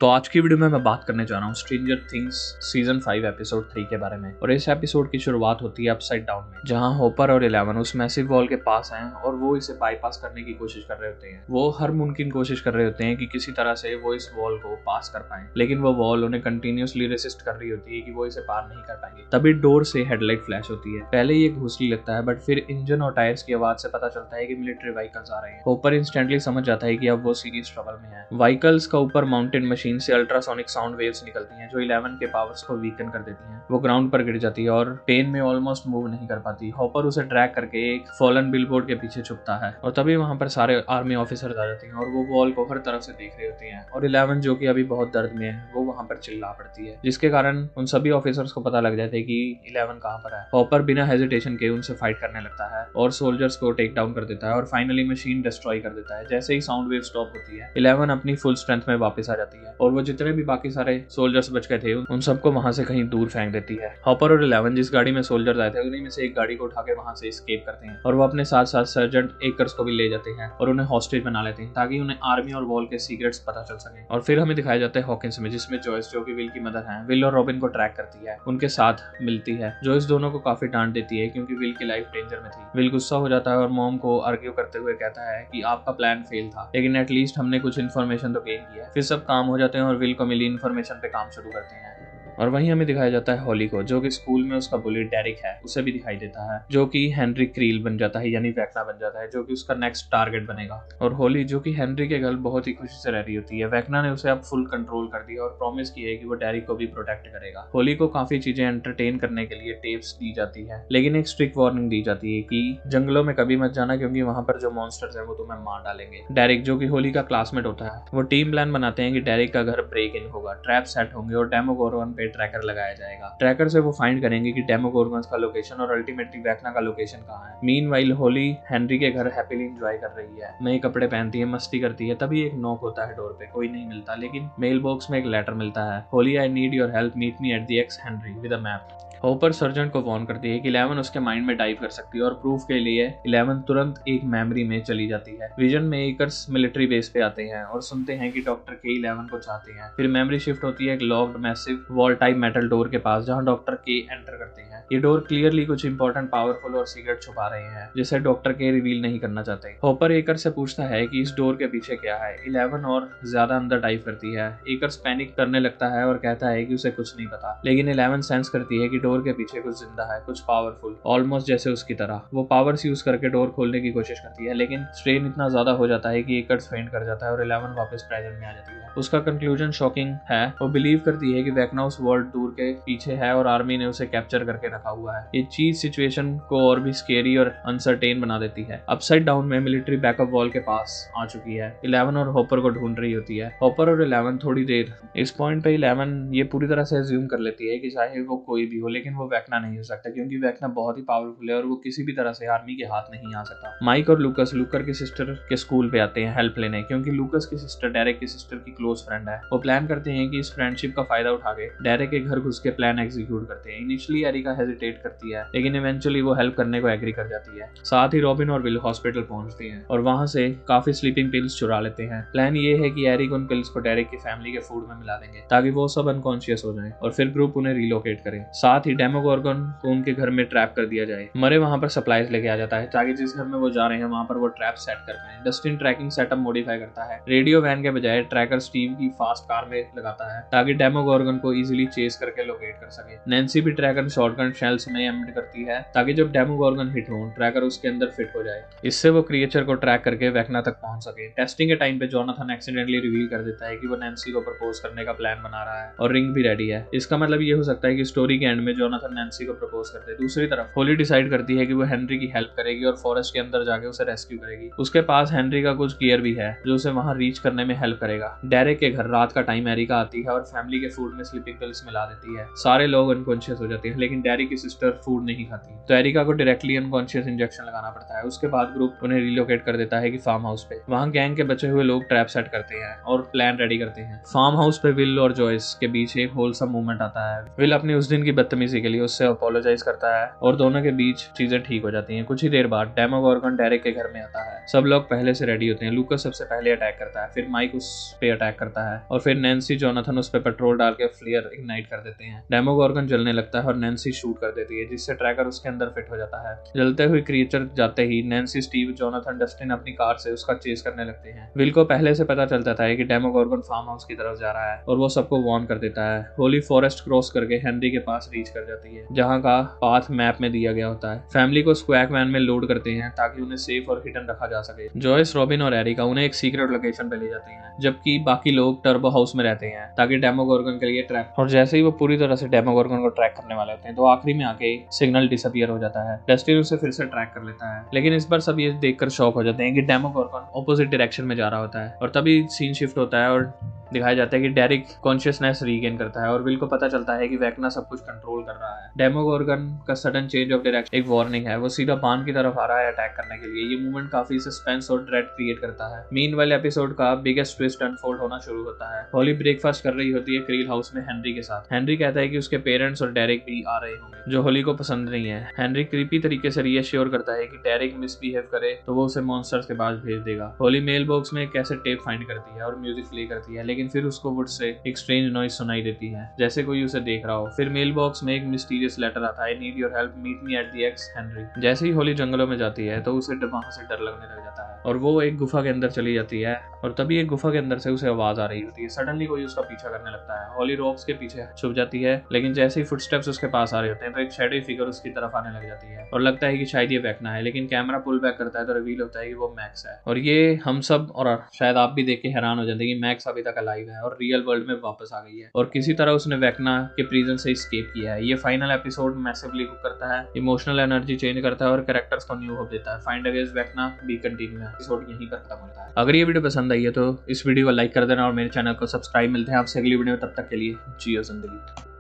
तो आज की वीडियो में मैं बात करने जा रहा हूँ स्ट्रेंजर थिंग्स सीजन 5 एपिसोड 3 के बारे में। और इस एपिसोड की शुरुआत होती है अपसाइड डाउन में, जहाँ होपर और 11 उस मैसिव वॉल के पास हैं और वो इसे बाईपास करने की कोशिश कर रहे होते हैं। वो हर मुमकिन कोशिश कर रहे होते हैं कि किसी तरह से वो इस वॉल को पास कर पाए, लेकिन वो वॉल उन्हें कंटिन्यूसली रेसिस्ट कर रही होती है कि वो इसे पार नहीं कर पाएंगे। तभी डोर से हेडलाइट फ्लैश होती है। पहले ये घुसली लगता है, बट फिर इंजन और टायर्स की आवाज से पता चलता है कि मिलिट्री व्हीकल्स आ रहे हैं। होपर इंस्टेंटली समझ जाता है कि अब वो सीरियस ट्रबल में है। व्हीकल्स का ऊपर माउंटेन मशीन से अल्ट्रासोनिक साउंड वेव्स निकलती हैं जो 11 के पावर्स को वीकन कर देती हैं। वो ग्राउंड पर गिर जाती है और पेन में ऑलमोस्ट मूव नहीं कर पाती। हॉपर उसे ड्रैग करके एक फॉलन बिलबोर्ड के पीछे छुपता है और तभी वहां पर सारे आर्मी ऑफिसर्स आ जाते हैं और वो वॉल को हर तरफ से देख रहे होते हैं। और 11 जो कि अभी बहुत दर्द में है, वो वहां पर चिल्ला पड़ती है, जिसके कारण उन सभी ऑफिसर्स को पता लग जाता है कि 11 कहां पर है। हॉपर बिना हेजिटेशन के उनसे फाइट करने लगता है और सोल्जर्स को टेक डाउन कर देता है और फाइनली मशीन डिस्ट्रॉय कर देता है। जैसे ही साउंड वेव स्टॉप होती है, 11 अपनी फुल स्ट्रेंथ में वापस आ जाती है और वो जितने भी बाकी सारे सोल्जर्स बच गए थे उन सबको वहां से कहीं दूर फेंक देती है। हॉपर और 11 जिस गाड़ी में सोल्जर्स आए थे उन्हीं में से एक गाड़ी को उठा के वहां से एस्केप करते हैं और वो अपने साथ साथ सर्जेंट एकर्स को भी ले जाते हैं और उन्हें हॉस्टेज बना लेते हैं ताकि उन्हें आर्मी और वॉल के सीक्रेट्स पता चल सके। और फिर हमें दिखाया जाता है हॉकिंस में, जिसमें जॉयस जो कि विल की मदर है, विल और रॉबिन को ट्रैक करती है, उनके साथ मिलती है। जॉयस दोनों को काफी डांट देती है क्योंकि विल की लाइफ डेंजर में थी। विल गुस्सा हो जाता है और मॉम को आर्ग्यू करते हुए कहता है कि आपका प्लान फेल था, लेकिन एटलीस्ट हमने कुछ इन्फॉर्मेशन तो गेन किया है। फिर सब काम हो जाते हैं और विल को मिली इन्फॉर्मेशन पे काम शुरू करते हैं। और वहीं हमें दिखाया जाता है हॉली को, जो कि स्कूल में उसका बुली डेरिक है उसे भी दिखाई देता है, जो कि हेनरी क्रील बन जाता है, यानी वेक्ना बन जाता है, जो कि उसका नेक्स्ट टारगेट बनेगा। और हॉली जो कि हेनरी के घर बहुत ही खुशी से रह रही होती है। वेक्ना ने उसे अब फुल कंट्रोल कर दिया और प्रॉमिस की है कि वो डेरिक को भी प्रोटेक्ट करेगा। हॉली को काफी चीजें एंटरटेन करने के लिए टेप्स दी जाती है, लेकिन एक स्ट्रिक्ट वार्निंग दी जाती है कि जंगलों में कभी मत जाना क्योंकि वहां पर जो मॉन्स्टर्स है वो तुम्हें मार डालेंगे। डेरिक जो कि हॉली का क्लासमेट होता है, वो टीम प्लान बनाते हैं कि डेरिक का घर ब्रेक इन होगा, ट्रैप सेट होंगे और डेमोगोर्गन पे ट्रैकर लगाया जाएगा। ट्रैकर से वो फाइंड करेंगे कि डेमोगोर्गन्स का लोकेशन और अल्टीमेटली वेक्ना का लोकेशन कहाँ है। मीनवाइल हॉली हेनरी के घर हैप्पीली एंजॉय कर रही है, नए कपड़े पहनती है, मस्ती करती है। तभी एक नॉक होता है डोर पे, कोई नहीं मिलता, लेकिन मेल बॉक्स में एक लेटर मिलता है। Holly, I need your help, meet me at the X Henry with a map. Hopper sergeant को वार्न करती है कि 11 उसके माइंड में डाइव कर सकती है और प्रूफ के लिए 11 तुरंत एक मेमोरी में चली जाती है। विजन में एकर्स मिलिट्री बेस पे आते हैं और सुनते हैं कि डॉक्टर के 11 को चाहते हैं। फिर मेमोरी शिफ्ट होती है एक locked massive wall type metal door के पास, जहां डॉक्टर के एंटर करते हैं। ये डोर क्लियरली कुछ इंपॉर्टेंट, पावरफुल और सीक्रेट छुपा रहे हैं, जिसे डॉक्टर के रिवील नहीं करना चाहते। हॉपर एकर से पूछता है कि इस डोर के पीछे क्या है। 11 और ज्यादा अंदर डाइव करती है। एकर्स पैनिक करने लगता है और कहता है कि उसे कुछ नहीं पता, लेकिन 11 सेंस करती है कि डोर के पीछे कुछ जिंदा है, कुछ पावरफुल, ऑलमोस्ट जैसे उसकी तरह। वो पावर्स यूज करके डोर खोलने की कोशिश करती है, लेकिन स्ट्रेन इतना ज्यादा हो जाता है कि एकर्स फेंट कर जाता है और 11 वापस प्रेजेंट में आ जाती है। उसका कंक्लूजन शॉकिंग है। वो बिलीव करती है कि वेक्ना उस वर्ल्ड टूर के पीछे है और आर्मी ने उसे कैप्चर करके रखा हुआ है। ये चीज सिचुएशन को और भी स्केरी और अनसर्टेन बना देती है। अपसाइड डाउन में मिलिट्री बैकअप वॉल के पास आ चुकी है। 11 और हॉपर को ढूंढ रही होती है। हॉपर और 11 थोड़ी देर, इस पॉइंट पे 11 ये पूरी तरह से अज्यूम कर लेती है कि चाहे वो कोई भी हो, लेकिन वो वेक्ना नहीं हो सकता क्योंकि वेक्ना बहुत ही पावरफुल है और वो किसी भी तरह से आर्मी के हाथ नहीं आ सकता। माइक और लूकस लूकर की सिस्टर के स्कूल पे आते हैं हेल्प लेने, क्योंकि लूकस की सिस्टर डेरेक की सिस्टर की क्लोज फ्रेंड है। वो प्लान करते हैं कि इस फ्रेंडशिप का फायदा उठा के डेरेक के घर घुस के प्लान एग्जीक्यूट करते हैं। इनिशियली एरिका हेजिटेट करती है, लेकिन इवेंचुअली वो हेल्प करने को एग्री कर जाती है। साथ ही रॉबिन और विल हॉस्पिटल पहुंचते हैं और वहां से काफी स्लीपिंग पिल्स चुरा लेते हैं। प्लान ये है कि एरिक उन पिल्स को डेरेक की फैमिली के फूड में मिला देंगे ताकि वो सब अनकॉन्शियस हो जाएं और फिर ग्रुप उन्हें रिलोकेट करे। साथ ही डेमोगोर्गन को उनके घर में ट्रैप कर दिया जाए। मरे वहां पर सप्लाईज लेके आ जाता है ताकि जिस घर में वो जा रहे हैं वहां पर वो ट्रैप सेट कर पाए। डस्टिन ट्रैकिंग सेटअप मॉडिफाई करता है। रेडियो वैन के बजाय ट्रैकर स्टीव की फास्ट कार में लगाता है ताकि डेमोगोर्गन को इजीली चेस करके लोकेट कर सके। नैन्सी भी ट्रैकर शॉटगन शेल्स में एम्ड करती है ताकि जब डेमोगोर्गन हिट हो ट्रैकर उसके अंदर फिट हो जाए। इससे वो क्रिएचर को ट्रैक करके वेक्ना तक पहुंच सके। टेस्टिंग के टाइम पे जोनाथन एक्सीडेंटली रिवील कर देता है कि वो नैन्सी को प्रपोज करने का प्लान बना रहा है और रिंग भी रेडी है। इसका मतलब ये हो सकता है कि स्टोरी के एंड में जोनाथन नैन्सी को प्रपोज करते। दूसरी तरफ हॉली डिसाइड करती है कि वो हेनरी की हेल्प करेगी और फॉरेस्ट के अंदर जाके उसे रेस्क्यू करेगी। उसके पास हेनरी का कुछ गियर भी है जो उसे वहां रीच करने में हेल्प करेगा। डेरेक के घर रात का टाइम एरिका आती है और फैमिली के फूड में स्लीपिंग पिल्स मिला देती है। सारे लोग अनकॉन्शियस हो जाते हैं, लेकिन डेरिक की सिस्टर फूड नहीं खाती, तो एरिका को डायरेक्टली अनकॉन्शियस इंजेक्शन लगाना पड़ता है। उसके बाद ग्रुप उन्हें रिलोकेट कर देता है कि फार्म हाउस पे। वहां गैंग के बचे हुए लोग ट्रैप सेट करते हैं और प्लान रेडी करते हैं। फार्म हाउस पे विल और जॉयस के बीच एक होलसम मूवमेंट आता है। विल अपनी उस दिन की बदतमीजी के लिए उससे अपोलोजाइज करता है और दोनों के बीच चीजें ठीक हो जाती हैं। कुछ ही देर बाद डेमोगोर्गन डेरेक के घर में आता है। सब लोग पहले से रेडी होते हैं। लूकस सबसे पहले अटैक करता है, फिर माइक उस पे अटैक ट्रैक करता है और फिर नैन्सी जोनाथन उस पर पेट्रोल डाल के फ्लेयर इग्नाइट कर देते हैं। डेमोगोर्गन जलने लगता है और नैन्सी शूट कर देती है, जिससे ट्रैकर उसके अंदर फिट हो जाता है। जलते हुए क्रिएचर जाते ही नैन्सी, स्टीव, जोनाथन, डस्टिन अपनी कार से उसका चेस करने लगते हैं। विल को पहले से पता चल जाता है कि डेमोगोर्गन फार्म हाउस की तरफ जा रहा है और वो सबको वार्न कर देता है। होली फॉरेस्ट क्रॉस करके हेनरी के पास रीच कर जाती है, जहाँ का पाथ मैप में दिया गया होता है। फैमिली को स्क्वैक वैन में लोड करते हैं ताकि उन्हें सेफ और हिडन रखा जा सके। जॉयस, रॉबिन और एरिका उन्हें एक सीक्रेट लोकेशन पे ले जाते हैं, जबकि बाकी लोग टर्बो हाउस में रहते हैं ताकि डेमोगोर्गन के लिए ट्रैक। और जैसे ही वो पूरी तरह से डेमोगोर्गन को ट्रैक करने वाले होते हैं तो आखिरी में आके सिग्नल डिसअपीयर हो जाता है। डस्टिन उसे फिर से ट्रैक कर लेता है, लेकिन इस बार सब ये देखकर शॉक हो जाते हैं कि डेमोगोर्गन ऑपोजिट डायरेक्शन में जा रहा होता है। और तभी सीन शिफ्ट होता है और दिखाया जाता है कि डेरिक कॉन्शियसनेस रीगेन करता है और विल को पता चलता है कि वेक्ना सब कुछ कंट्रोल कर रहा है। डेमोगोर्गन का सडन चेंज ऑफ डायरेक्शन एक वार्निंग है, वो सीधा बान की तरफ आ रहा है अटैक करने के लिए। ये मूवमेंट काफी सस्पेंस और ड्रेड क्रिएट करता है। मीनवाइल एपिसोड का बिगेस्ट ट्विस्ट अनफोल्ड होना शुरू होता है। हॉली ब्रेकफास्ट कर रही होती है क्रील हाउस में हेनरी के साथ। हेनरी कहता है कि उसके पेरेंट्स और डेरिक भी आ रहे होंगे, जो हॉली को पसंद नहीं है। हेनरी क्रीपी तरीके से रीअश्योर करता है कि डेरिक मिसबिहेव करे तो वो उसे मॉन्स्टर्स के पास भेज देगा। हॉली मेल बॉक्स में एक कैसेट टेप फाइंड करती है और म्यूजिक प्ले करती है, लेकिन फिर उसको वुड से एक स्ट्रेंज नॉइज सुनाई देती है, जैसे कोई उसे देख रहा हो। फिर मेल बॉक्स में एक मिस्टीरियस लेटर आता है, I need your help, meet me at the X Henry. जैसे ही हॉली जंगलों में जाती है तो उसे वहां से डर लगने लग जाता है और वो एक गुफा के अंदर चली जाती है और तभी एक गुफा के अंदर से उसे आवाज आ रही होती है। सडनली कोई उसका पीछा करने लगता है। हॉली रॉक्स के पीछे छुप जाती है, लेकिन जैसे ही फुटस्टेप्स उसके पास आ रहे होते हैं तो एक शैडो फिगर उसकी तरफ आने लग जाती है और लगता है कि शायद ये वेक्ना है, लेकिन कैमरा पुल बैक करता है तो रिवील होता है कि वो मैक्स है। और ये हम सब और शायद आप भी देख के हैरान हो जाते हैं कि मैक्स अभी तक अलाइव है और रियल वर्ल्ड में वापस आ गई है और किसी तरह उसने वेक्ना के प्रिजन से एस्केप किया है। ये फाइनल एपिसोड मैसिवली कुक करता है, इमोशनल एनर्जी चेंज करता है और कैरेक्टर्स को न्यू होप देता है। फाइंड अगेंस्ट वेक्ना बी कंटिन्यू है। एपिसोड यहीं पर खत्म होता है। अगर ये वीडियो पसंद आई है तो इस वीडियो को लाइक कर देना और मेरे चैनल को सब्सक्राइब। मिलते हैं आपसे अगली वीडियो में, तब तक के लिए जियो जिंदगी।